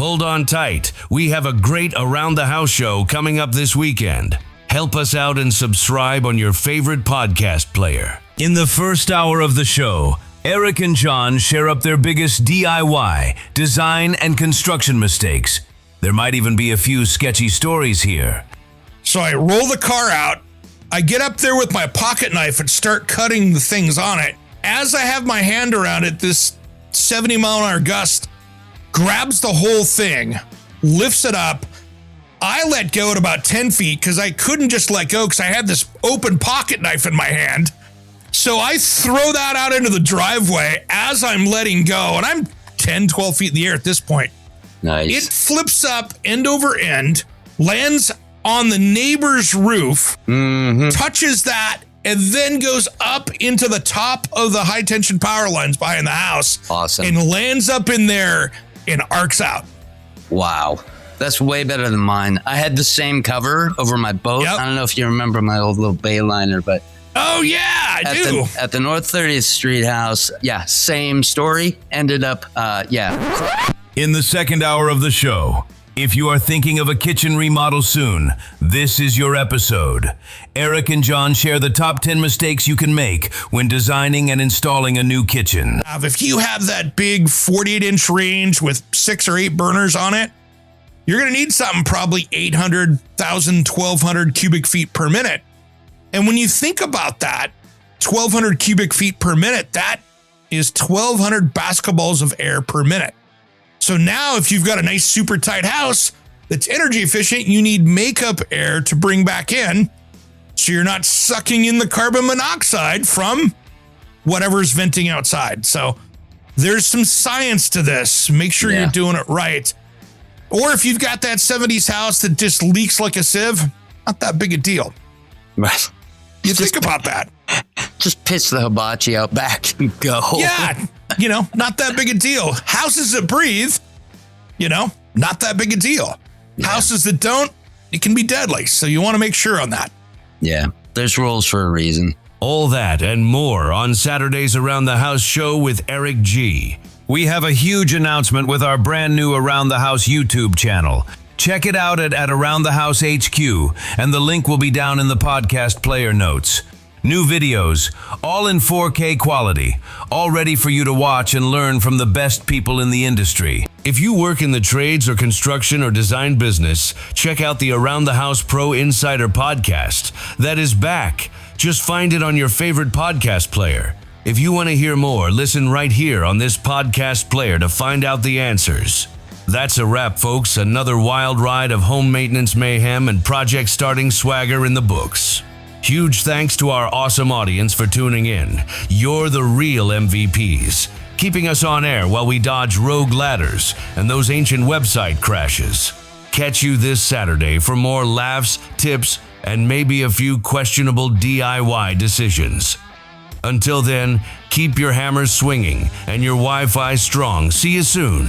Hold on tight. We have a great Around the House show coming up this weekend. Help us out and subscribe on your favorite podcast player. In the first hour of the show, Eric and John share up their biggest DIY, design, and construction mistakes. There might even be a few sketchy stories here. So I roll the car out, I get up there with my pocket knife and start cutting the things on it. As I have my hand around it, this 70-mile-an-hour gust grabs the whole thing, lifts it up. I let go at about 10 feet because I couldn't just let go because I had this open pocket knife in my hand. So I throw that out into the driveway as I'm letting go, and I'm 10, 12 feet in the air at this point. Nice. It flips up end over end, lands on the neighbor's roof, touches that, and then goes up into the top of the high tension power lines behind the house. Awesome. And lands up in there and arcs out. Wow. That's way better than mine. I had the same cover over my boat. Yep. I don't know if you remember my old little Bayliner, but... Oh, yeah, I do. At the North 30th Street house, yeah, same story. Ended up, In the second hour of the show, if you are thinking of a kitchen remodel soon, this is your episode. Eric and John share the top 10 mistakes you can make when designing and installing a new kitchen. If you have that big 48-inch range with 6 or 8 burners on it, you're going to need something probably 800, 1,000, 1,200 cubic feet per minute. And when you think about that, 1,200 cubic feet per minute, that is 1,200 basketballs of air per minute. So now if you've got a nice super tight house that's energy efficient, you need makeup air to bring back in so you're not sucking in the carbon monoxide from whatever's venting outside. So there's some science to this. Make sure you're doing it right. Or if you've got that 70s house that just leaks like a sieve, not that big a deal. right. You think about that. Just piss the hibachi out back and go. Yeah, not that big a deal. Houses that breathe, not that big a deal. Yeah. Houses that don't, it can be deadly. So you want to make sure on that. Yeah, there's rules for a reason. All that and more on Saturday's Around the House show with Eric G. We have a huge announcement with our brand new Around the House YouTube channel. Check it out at Around the House HQ, and the link will be down in the podcast player notes. New videos, all in 4K quality, all ready for you to watch and learn from the best people in the industry. If you work in the trades or construction or design business, check out the Around the House Pro Insider podcast. That is back. Just find it on your favorite podcast player. If you want to hear more, listen right here on this podcast player to find out the answers. That's a wrap, folks. Another wild ride of home maintenance mayhem and project starting swagger in the books. Huge thanks to our awesome audience for tuning in. You're the real MVPs, keeping us on air while we dodge rogue ladders and those ancient website crashes. Catch you this Saturday for more laughs, tips, and maybe a few questionable DIY decisions. Until then, keep your hammers swinging and your Wi-Fi strong. See you soon.